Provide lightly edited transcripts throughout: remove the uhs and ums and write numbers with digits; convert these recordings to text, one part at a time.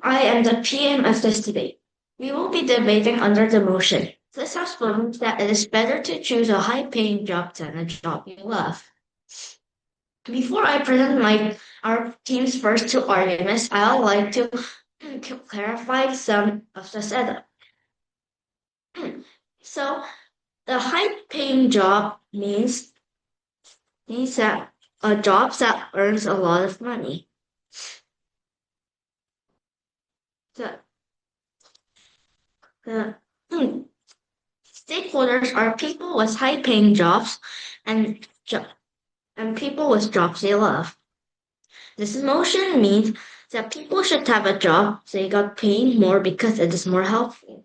I am the PM of this debate. We will be debating under the motion. This has proven that it is better to choose a high-paying job than a job you love. Before I present our team's first two arguments, I would like to clarify some of the setup. So, the high-paying job means that a job that earns a lot of money. The the stakeholders are people with high-paying jobs and and people with jobs they love. This motion means that people should have a job they got paid more because it is more helpful.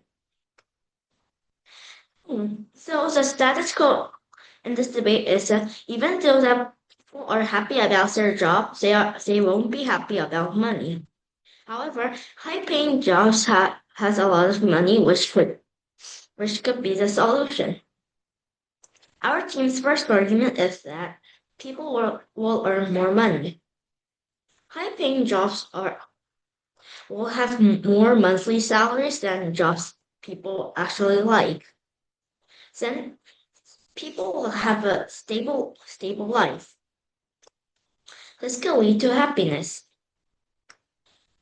So the status quo in this debate is that even though that people are happy about their job, they won't be happy about money. However, high-paying jobs has a lot of money, which could be the solution. Our team's first argument is that people will earn more money. High-paying jobs will have more monthly salaries than jobs people actually like. Then people will have a stable life. This can lead to happiness.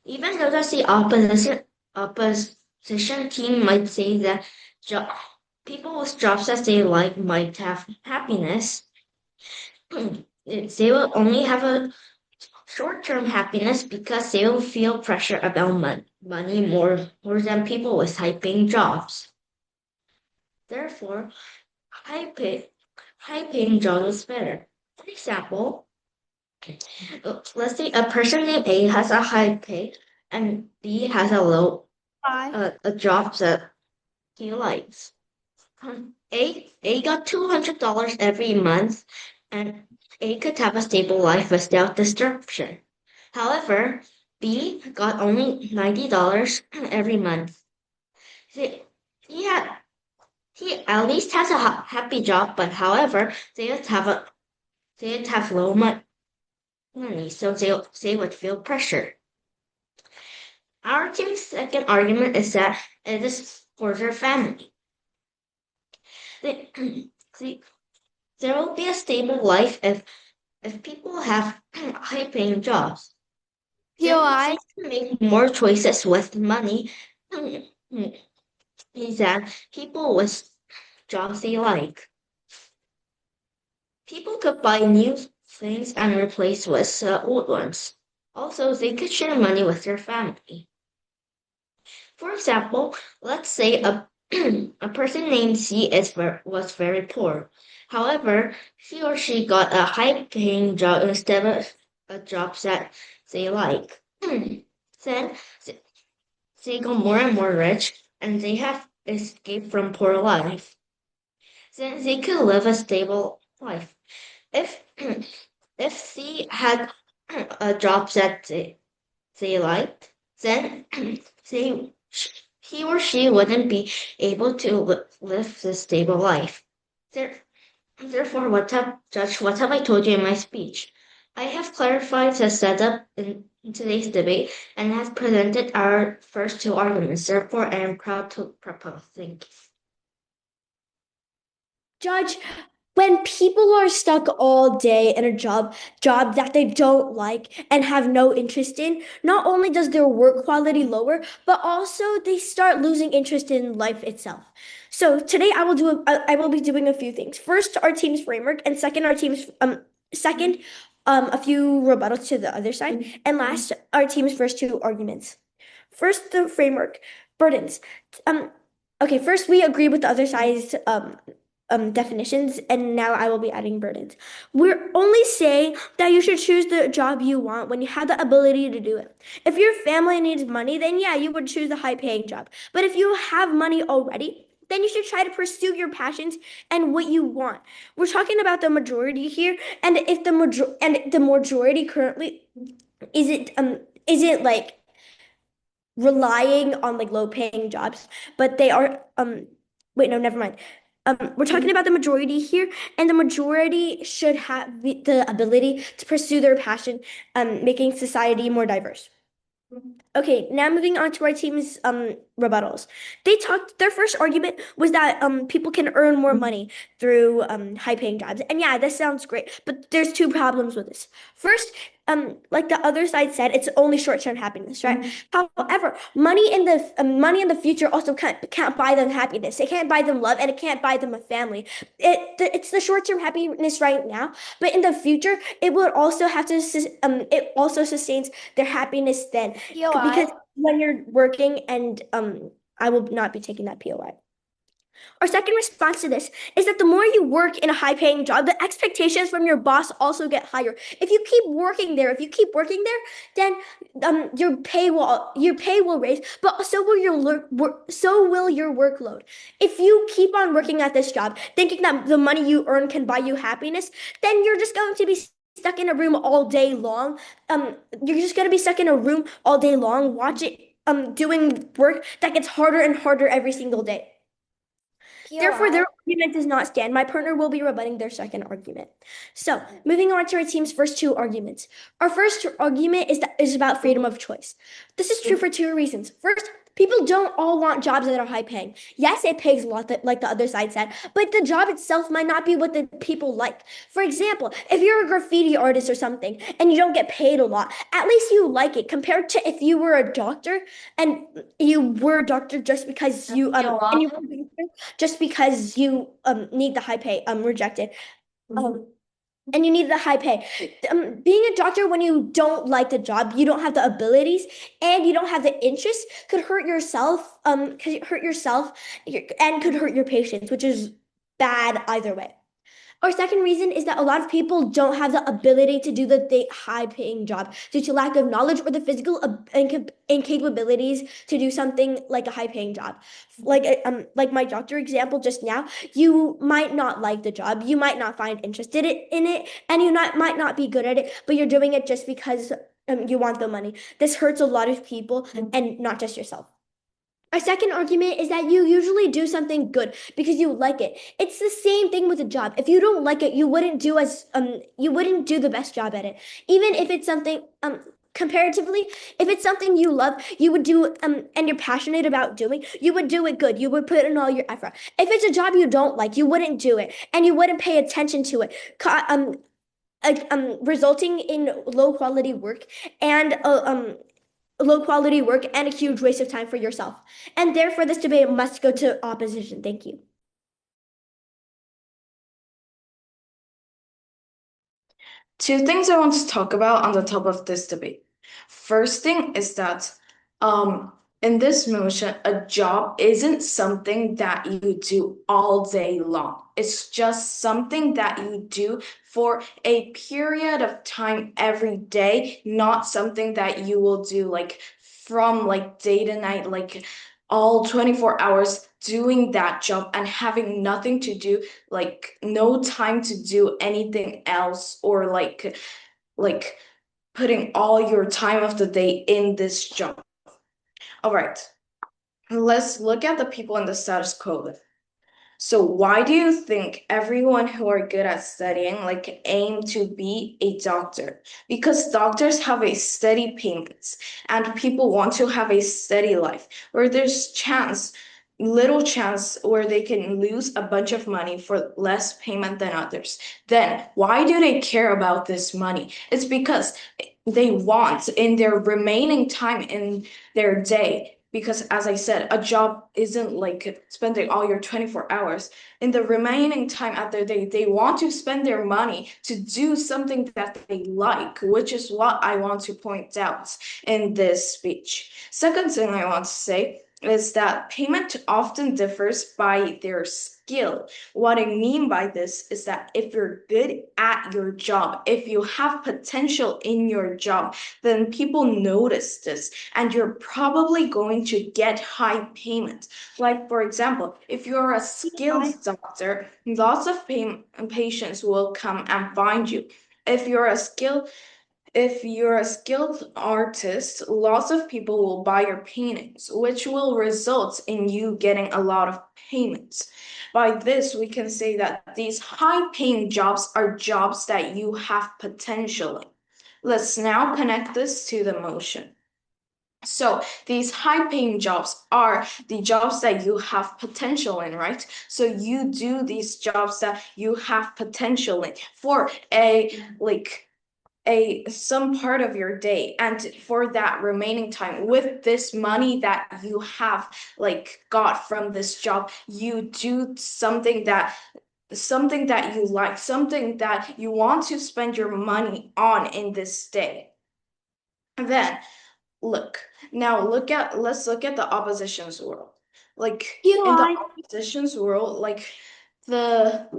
Even though the opposition team might say that jo- people with jobs that they like might have happiness, they will only have a short-term happiness because they will feel pressure about money more than people with high-paying jobs. Therefore, high pay high-paying job is better. For example, let's say a person named A has a high pay and B has a low Bye. a job that he likes. A got $200 every month, and A could have a stable life without disruption. However, B got only $90 every month. He, he had he at least has a happy job, but however, they'd have low money, so they would feel pressure. Our team's second argument is that it is for their family. They, there will be a stable life if people have high-paying jobs. Then POI. they can make more choices with money than people with jobs they like. People could buy new things and replace with old ones. Also, they could share money with their family. For example, let's say a person named C was very poor. However, he or she got a high-paying job instead of a job that they like. Then they go more and more rich, and they have escaped from poor life. Then they could live a stable life. If if they had a job that they liked, then they he or she wouldn't be able to live this stable life. There, therefore, what have I told you in my speech? I have clarified the setup in today's debate and have presented our first two arguments. Therefore, I am proud to propose. Thank you. Judge, when people are stuck all day in a job that they don't like and have no interest in, not only does their work quality lower, but also they start losing interest in life itself. So today I will be doing a few things. First, our team's framework, and second, a few rebuttals to the other side, and last, our team's first two arguments. First, the framework burdens. Um, okay, first we agree with the other side's definitions, and now I will be adding burdens. We're only saying that you should choose the job you want when you have the ability to do it. If your family needs money, then yeah, you would choose a high paying job. But if you have money already, then you should try to pursue your passions and what you want. We're talking about the majority here, and if the majority currently isn't like relying on like low paying jobs, but they are wait, no, never mind. We're talking about the majority here, and the majority should have the ability to pursue their passion, making society more diverse. Okay, now moving on to our team's rebuttals. They talked their first argument was that people can earn more money through high paying jobs. And yeah, this sounds great, but there's two problems with this. First, like the other side said, it's only short-term happiness, right? However, money in the future also can't buy them happiness. It can't buy them love, and it can't buy them a family. It's the short-term happiness right now, but in the future, it will also have to it also sustains their happiness then, because when you're working, and I will not be taking that POI. Our second response to this is that the more you work in a high paying job, the expectations from your boss also get higher. If you keep working there, then your pay will raise, but so will your workload. If you keep on working at this job, thinking that the money you earn can buy you happiness, then you're just going to be stuck in a room all day long. You're just going to be stuck in a room all day long, watching doing work that gets harder and harder every single day. Therefore, their argument does not stand. My partner will be rebutting their second argument. So, moving on to our team's first two arguments. Our first argument is about freedom of choice. This is true for two reasons. First, people don't all want jobs that are high paying. Yes, it pays a lot, like the other side said, but the job itself might not be what the people like. For example, if you're a graffiti artist or something and you don't get paid a lot, at least you like it compared to if you were a doctor and you were a doctor just because just because you need the high pay, rejected. And you need the high pay. Being a doctor when you don't like the job, you don't have the abilities, and you don't have the interest, could hurt yourself. Could hurt yourself, and could hurt your patients, which is bad either way. Our second reason is that a lot of people don't have the ability to do the high-paying job due to lack of knowledge or the physical incapabilities to do something like a high-paying job. Like my doctor example just now, you might not like the job, you might not find interested in it, and might not be good at it, but you're doing it just because you want the money. This hurts a lot of people, and not just yourself. Our second argument is that you usually do something good because you like it. It's the same thing with a job. If you don't like it, you wouldn't do the best job at it. Even if it's something comparatively, if it's something you love, you would do and you're passionate about doing, you would do it good. You would put in all your effort. If it's a job you don't like, you wouldn't do it and you wouldn't pay attention to it. Resulting in and low quality work and a huge waste of time for yourself. And therefore, this debate must go to opposition. Thank you. Two things I want to talk about on the top of this debate. First thing is that in this motion, a job isn't something that you do all day long. It's just something that you do for a period of time every day, not something that you will do like from like day to night, like all 24 hours doing that job and having nothing to do, like no time to do anything else, or like putting all your time of the day in this job. All right, let's look at the people in the status quo. So why do you think everyone who are good at studying like aim to be a doctor? Because doctors have a steady payments and people want to have a steady life where there's little chance where they can lose a bunch of money for less payment than others. Then why do they care about this money? It's because they want in their remaining time in their day, because as I said, a job isn't like spending all your 24 hours. In the remaining time at their day, they want to spend their money to do something that they like, which is what I want to point out in this speech. Second thing I want to say is that payment often differs by their skill. What I mean by this is that if you're good at your job, if you have potential in your job, then people notice this and you're probably going to get high payment. Like, for example, if you're a skilled doctor, lots of patients will come and find you. If you're a skilled artist, lots of people will buy your paintings, which will result in you getting a lot of payments. By this, we can say that these high-paying jobs are jobs that you have potential in. Let's now connect this to the motion. So these high-paying jobs are the jobs that you have potential in, right? So you do these jobs that you have potential in for some part of your day, and for that remaining time with this money that you have got from this job, you do something that you like, something that you want to spend your money on in this day. And then let's look at the opposition's world. In the opposition's world, the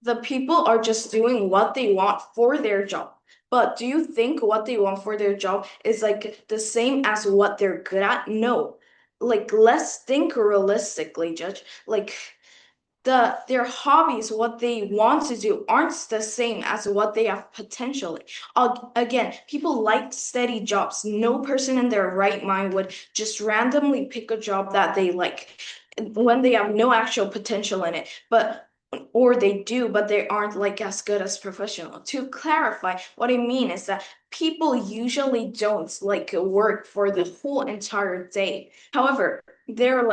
the people are just doing what they want for their job. But do you think what they want for their job is the same as what they're good at? No. Let's think realistically, Judge. Their hobbies, what they want to do, aren't the same as what they have potential in. Again, people like steady jobs. No person in their right mind would just randomly pick a job that they like when they have no actual potential in it. Or they do, but they aren't as good as professional. To clarify, what I mean is that people usually don't work for the whole entire day. However, they're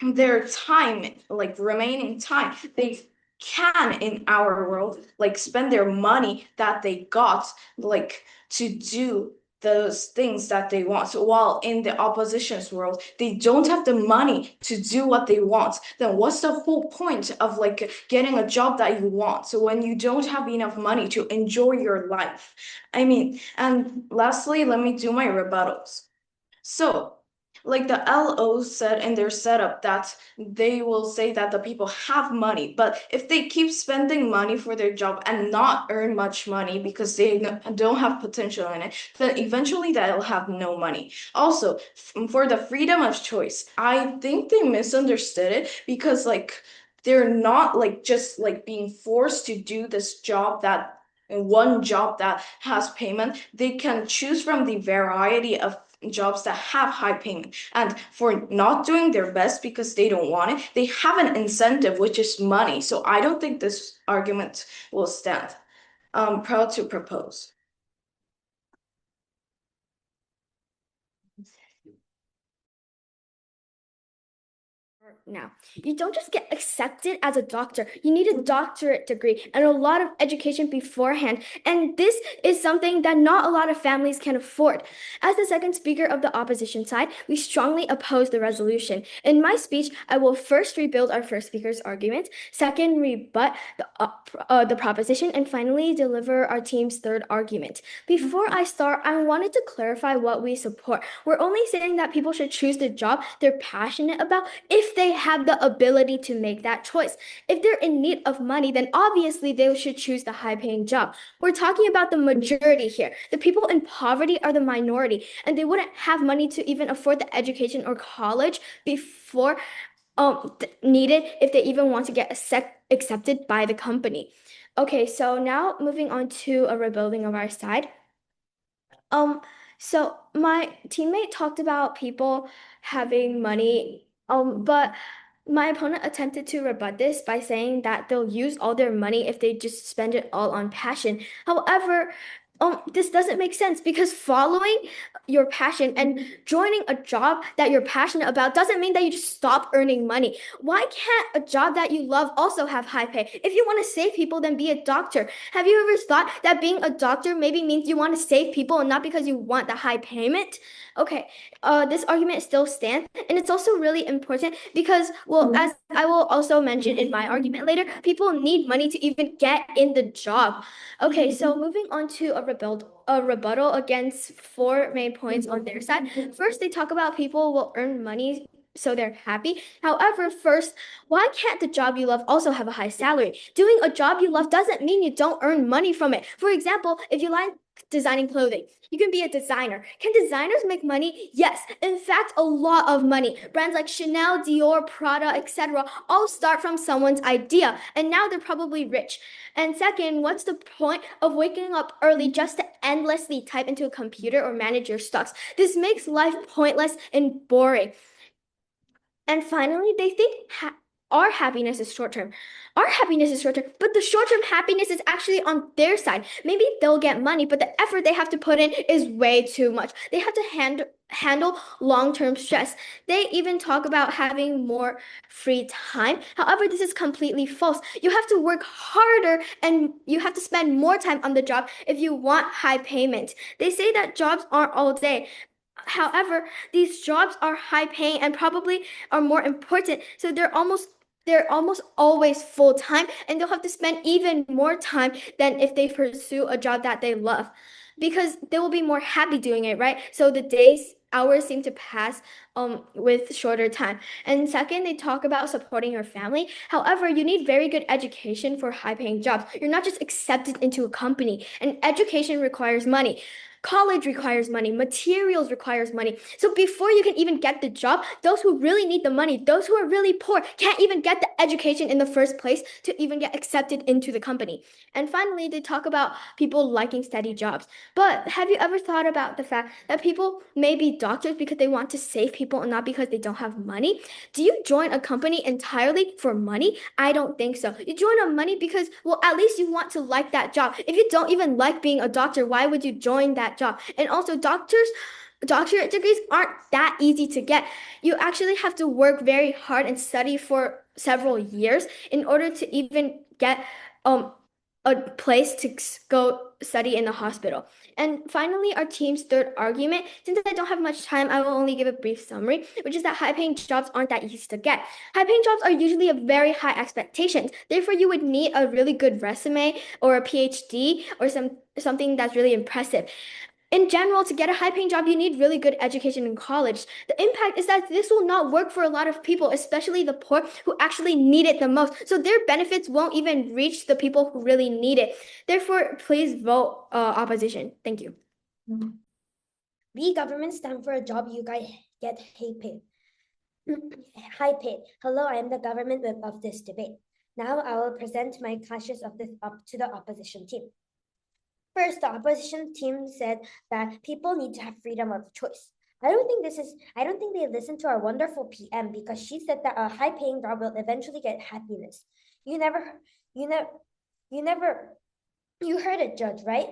their time, remaining time, they can in our world spend their money that they got to do those things that they want. So while in the opposition's world, they don't have the money to do what they want, then what's the whole point of getting a job that you want? So when you don't have enough money to enjoy your life, I mean, and lastly, let me do my rebuttals. So the LO said in their setup that they will say that the people have money, but if they keep spending money for their job and not earn much money because they don't have potential in it, then eventually they'll have no money. Also, for the freedom of choice, I think they misunderstood it because they're not just being forced to do this job that one job that has payment. They can choose from the variety of jobs that have high payment, and for not doing their best because they don't want it, they have an incentive, which is money. So I don't think this argument will stand. I'm proud to propose. Now, you don't just get accepted as a doctor. You need a doctorate degree and a lot of education beforehand. And this is something that not a lot of families can afford. As the second speaker of the opposition side, we strongly oppose the resolution. In my speech, I will first rebuild our first speaker's argument, second, rebut the proposition, and finally, deliver our team's third argument. Before I start, I wanted to clarify what we support. We're only saying that people should choose the job they're passionate about if they have the ability to make that choice. If they're in need of money, then obviously they should choose the high-paying job. We're talking about the majority here. The people in poverty are the minority, and they wouldn't have money to even afford the education or college before needed if they even want to get accepted by the company. Okay, so now moving on to a rebuilding of our side. So my teammate talked about people having money, but my opponent attempted to rebut this by saying that they'll use all their money if they just spend it all on passion. However, this doesn't make sense because following your passion and joining a job that you're passionate about doesn't mean that you just stop earning money. Why can't a job that you love also have high pay? If you want to save people, then be a doctor. Have you ever thought that being a doctor maybe means you want to save people and not because you want the high payment? Okay, this argument still stands, and it's also really important because, well, as I will also mention in my argument later, people need money to even get in the job. Okay, so moving on to a rebuttal against four main points on their side. First, they talk about people will earn money so they're happy. However, first, why can't the job you love also have a high salary? Doing a job you love doesn't mean you don't earn money from it. For example, if you like designing clothing, you can be a designer. Can designers make money? Yes, in fact, a lot of money. Brands like Chanel, Dior, Prada, etc. all start from someone's idea, and now they're probably rich. And second, what's the point of waking up early just to endlessly type into a computer or manage your stocks? This makes life pointless and boring. And finally, they think our happiness is short term. Our happiness is short term, but the short term happiness is actually on their side. Maybe they'll get money, but the effort they have to put in is way too much. They have to handle long term stress. They even talk about having more free time. However, this is completely false. You have to work harder and you have to spend more time on the job if you want high payment. They say that jobs aren't all day. However, these jobs are high paying and probably are more important. So they're almost always full time and they'll have to spend even more time than if they pursue a job that they love because they will be more happy doing it, right? So the hours seem to pass with shorter time. And second, they talk about supporting your family. However, you need very good education for high paying jobs. You're not just accepted into a company, and education requires money. College requires money, materials requires money. So before you can even get the job, those who really need the money, those who are really poor, can't even get the education in the first place to even get accepted into the company. And finally, they talk about people liking steady jobs. But have you ever thought about the fact that people may be doctors because they want to save people and not because they don't have money? Do you join a company entirely for money? I don't think so. You join on money because, well, at least you want to like that job. If you don't even like being a doctor, why would you join that job? And also, doctorate degrees aren't that easy to get. You actually have to work very hard and study for several years in order to even get a place to go study in the hospital. And finally, our team's third argument, since I don't have much time, I will only give a brief summary, which is that high-paying jobs aren't that easy to get. High-paying jobs are usually a very high expectations. Therefore, you would need a really good resume or a PhD or something that's really impressive. In general, to get a high-paying job, you need really good education in college. The impact is that this will not work for a lot of people, especially the poor who actually need it the most. So their benefits won't even reach the people who really need it. Therefore, please vote opposition. Thank you. We government stand for a job you guys get high paid. High paid. Hello, I am the government whip of this debate. Now I will present my clashes of this up to the opposition team. First, the opposition team said that people need to have freedom of choice. I don't think they listened to our wonderful PM because she said that a high-paying job will eventually get happiness. You heard it, Judge, right?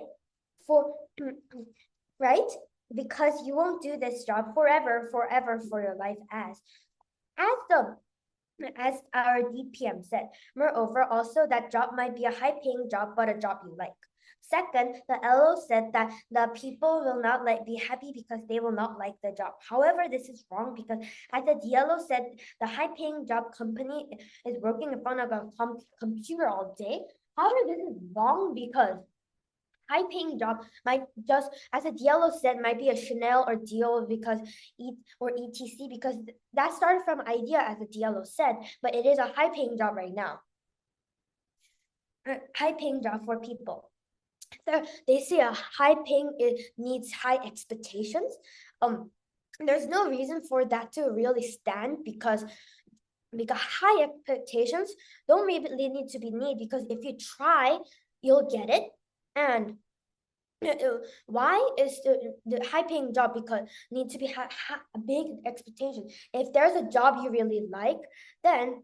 Right? Because you won't do this job forever for your life as our DPM said. Moreover, also that job might be a high-paying job, but a job you like. Second, the LO said that the people will not be happy because they will not like the job. However, this is wrong because as the DLO said, the high-paying job company is working in front of a computer all day. However, this is wrong because high-paying job might just, as a DLO said, might be a Chanel or Dior or ETC because that started from idea as a DLO said, but it is a high-paying job right now. High-paying job for people. So they say a high-paying needs high expectations. There's no reason for that to really stand because high expectations don't really need to be needed because if you try, you'll get it. And why is the high-paying job because need to be a big expectation? If there's a job you really like, then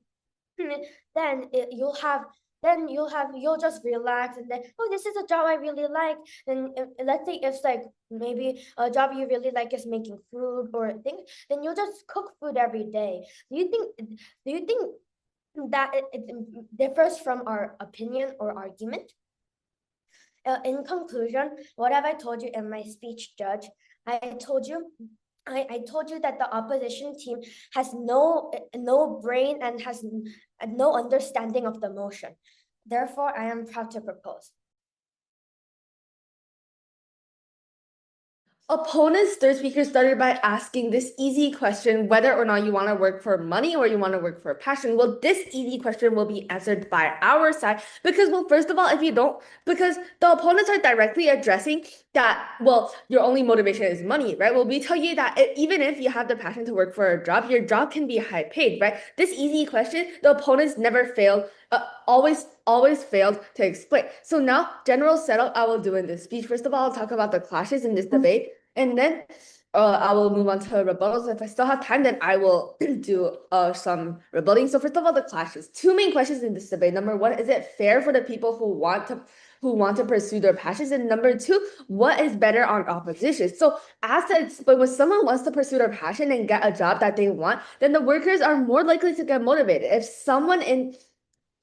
you'll just relax and then, oh, this is a job I really like. Then let's say it's like maybe a job you really like is making food or things, then you'll just cook food every day. Do you think that it differs from our opinion or argument? In conclusion, what have I told you in my speech, Judge? I told you that the opposition team has no brain and has no understanding of the motion. Therefore, I am proud to propose. Opponents, third speaker, started by asking this easy question, whether or not you want to work for money or you want to work for passion. Well, this easy question will be answered by our side because, well, first of all, because the opponents are directly addressing that, well, your only motivation is money, right? Well, we tell you that even if you have the passion to work for a job, your job can be high paid, right? This easy question, the opponents never failed, always failed to explain. So now, general setup I will do in this speech. First of all, I'll talk about the clashes in this debate. And then I will move on to rebuttals. If I still have time, then I will do some rebutting. So first of all, the clashes. Two main questions in this debate. Number one, is it fair for the people who want to pursue their passions? And number two, what is better on opposition? So as to explain, when someone wants to pursue their passion and get a job that they want, then the workers are more likely to get motivated. If someone is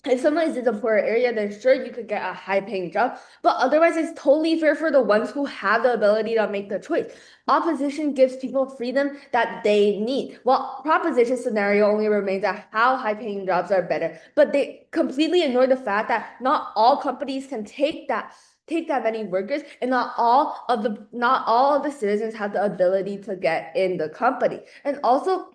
in the poor area, then sure you could get a high-paying job. But otherwise, it's totally fair for the ones who have the ability to make the choice. Opposition gives people freedom that they need. While proposition scenario only remains at how high-paying jobs are better. But they completely ignore the fact that not all companies can take that many workers, and not all of the citizens have the ability to get in the company. And also,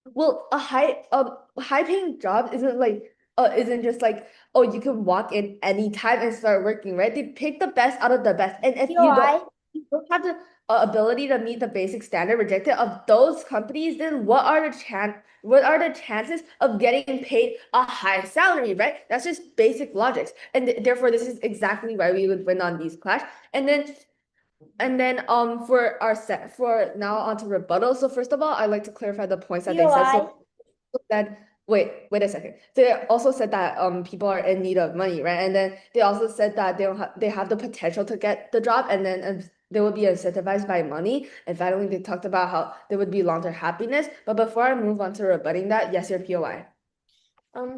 well, a high paying job isn't just like, oh, you can walk in anytime and start working, right? They pick the best out of the best. And if you don't have the ability to meet the basic standard rejected of those companies, then what are the chances of getting paid a high salary, right? That's just basic logics. And therefore, this is exactly why we would win on these clash. And then for now on to rebuttal. So first of all, I'd like to clarify the points that they said. So that wait a second. They also said that people are in need of money, right? And then they also said that they have the potential to get the job, and then they would be incentivized by money. And finally, they talked about how there would be long-term happiness. But before I move on to rebutting that, yes, your POI.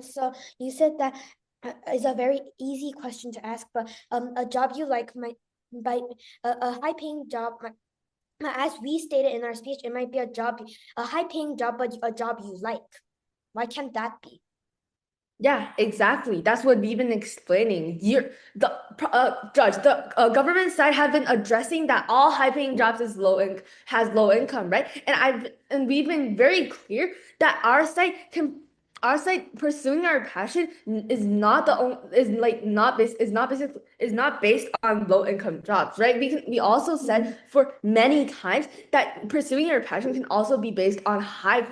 So you said that is a very easy question to ask, but a job you like might by a high-paying job might, as we stated in our speech, it might be a high-paying job, but a job you like. Why can't that be? Yeah, exactly. That's what we've been explaining. Judge, the government side have been addressing that all high-paying jobs has low income, right? And we've been very clear that our side pursuing our passion is not based on low income jobs, right? We also said for many times that pursuing your passion can also be based on high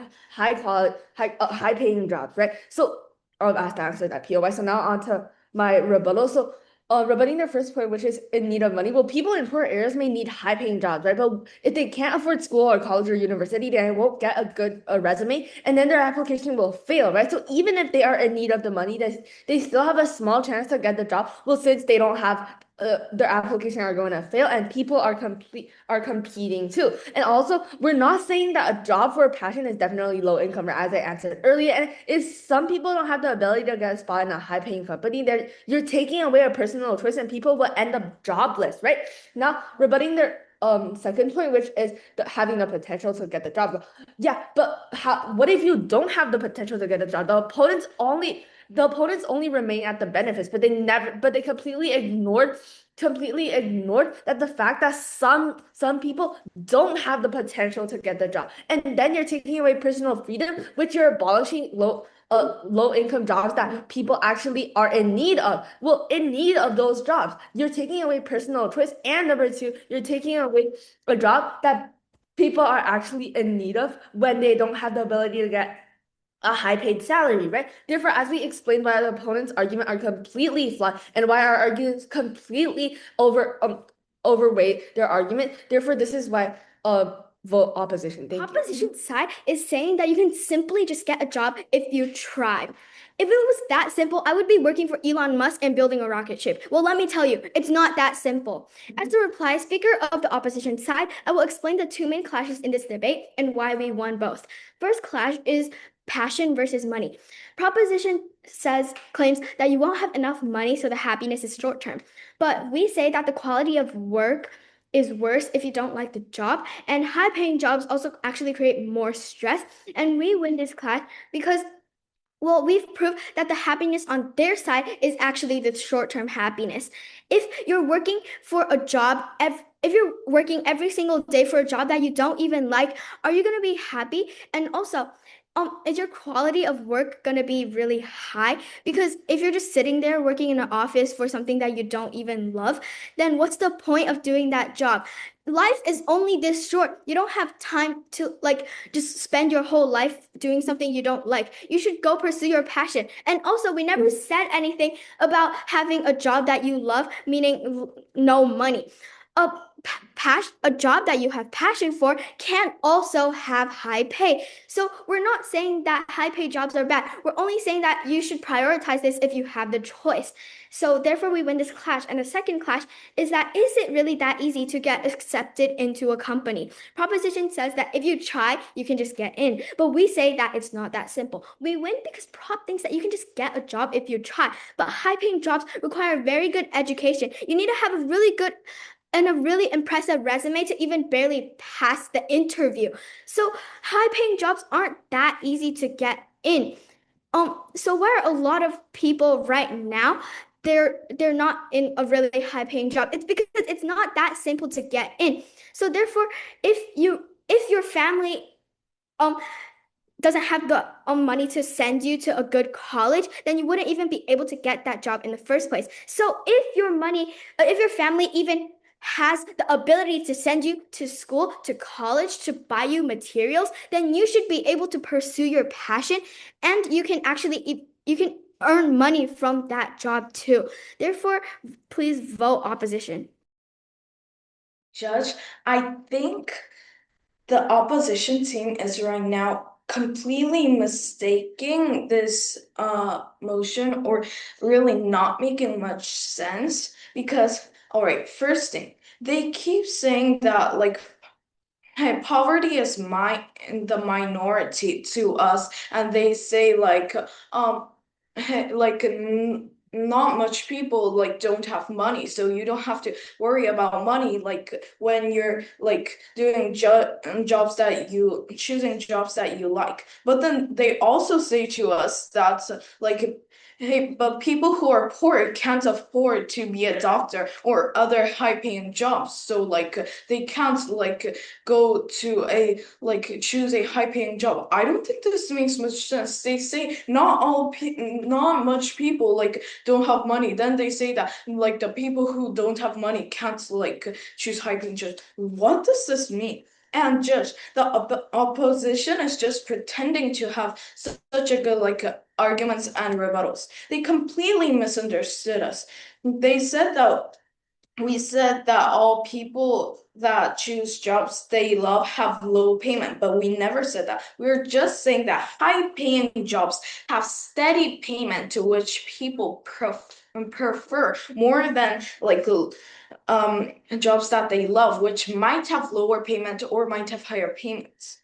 paying jobs, right? So I'll ask to answer that POI. So now on to my rebuttal. So rebutting the first point, which is in need of money. Well, people in poor areas may need high-paying jobs, right? But if they can't afford school or college or university, they won't get a good resume, and then their application will fail, right? So even if they are in need of the money, they still have a small chance to get the job. Well, since they don't have their application are going to fail, and people are competing too. And also, we're not saying that a job for a passion is definitely low income, right? As I answered earlier. And if some people don't have the ability to get a spot in a high paying company, then you're taking away a personal choice, and people will end up jobless, right? Now, rebutting their second point, which is having the potential to get the job. Yeah, but what if you don't have the potential to get a job? The opponents only remain at the benefits, but they completely ignored that the fact that some people don't have the potential to get the job. And then you're taking away personal freedom, which you're abolishing low income jobs that people actually are in need of. Well, in need of those jobs. You're taking away personal choice. And number two, you're taking away a job that people are actually in need of when they don't have the ability to get a high-paid salary, right? Therefore, as we explained why the opponent's argument are completely flawed and why our arguments completely overweight their argument. Therefore, this is why vote opposition. Thank you. Opposition side is saying that you can simply just get a job if you try. If it was that simple, I would be working for Elon Musk and building a rocket ship. Well, let me tell you, it's not that simple. As the reply speaker of the opposition side, I will explain the two main clashes in this debate and why we won both. First clash is passion versus money. Proposition claims that you won't have enough money, so the happiness is short term. But we say that the quality of work is worse if you don't like the job, and high-paying jobs also actually create more stress. And we win this class because, well, we've proved that the happiness on their side is actually the short-term happiness. If you're working for a job, if you're working every single day for a job that you don't even like, are you going to be happy? And also, is your quality of work going to be really high? Because if you're just sitting there working in an office for something that you don't even love, then what's the point of doing that job? Life is only this short. You don't have time to just spend your whole life doing something you don't like. You should go pursue your passion. And also, we never said anything about having a job that you love, meaning no money. a job that you have passion for can also have high pay. So we're not saying that high paid jobs are bad. We're only saying that you should prioritize this if you have the choice. So therefore we win this clash. And the second clash is that is it really that easy to get accepted into a company? Proposition says that if you try, you can just get in. But we say that it's not that simple. We win because Prop thinks that you can just get a job if you try. But high paying jobs require very good education. You need to have a really good and a really impressive resume to even barely pass the interview. So high-paying jobs aren't that easy to get in. So where a lot of people right now, they're not in a really high-paying job. It's because it's not that simple to get in. So therefore, if your family doesn't have the money to send you to a good college, then you wouldn't even be able to get that job in the first place. So if your family even has the ability to send you to school, to college, to buy you materials, then you should be able to pursue your passion, and you can earn money from that job too. Therefore, please vote opposition. Judge, I think the opposition team is right now completely mistaking this motion, or really not making much sense, because all right, first thing, they keep saying that like, hey, poverty is the minority to us, and they say like like not much people like don't have money, so you don't have to worry about money like when you're like doing jobs that you choosing jobs that you like. But then they also say to us that like, hey, but people who are poor can't afford to be a doctor or other high-paying jobs, so like they can't like go to a like choose a high-paying job. I don't think this makes much sense. They say not much people like don't have money. Then they say that like the people who don't have money can't like choose high-paying jobs. What does this mean? And just the opposition is just pretending to have such a good like arguments and rebuttals. They completely misunderstood us. They said that we said that all people that choose jobs they love have low payment, but we never said that. We were just saying that high-paying jobs have steady payment to which people prefer more than like jobs that they love, which might have lower payment or might have higher payments.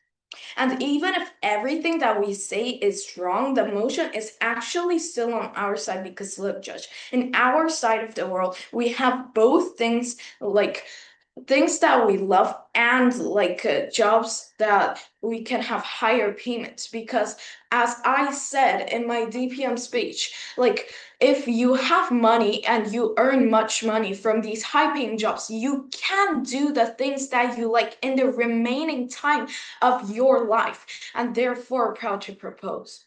And even if everything that we say is wrong, the motion is actually still on our side, because look, Judge, in our side of the world, we have both things like things that we love and like jobs that we can have higher payments, because as I said in my DPM speech, like if you have money and you earn much money from these high-paying jobs, you can do the things that you like in the remaining time of your life, and therefore proud to propose.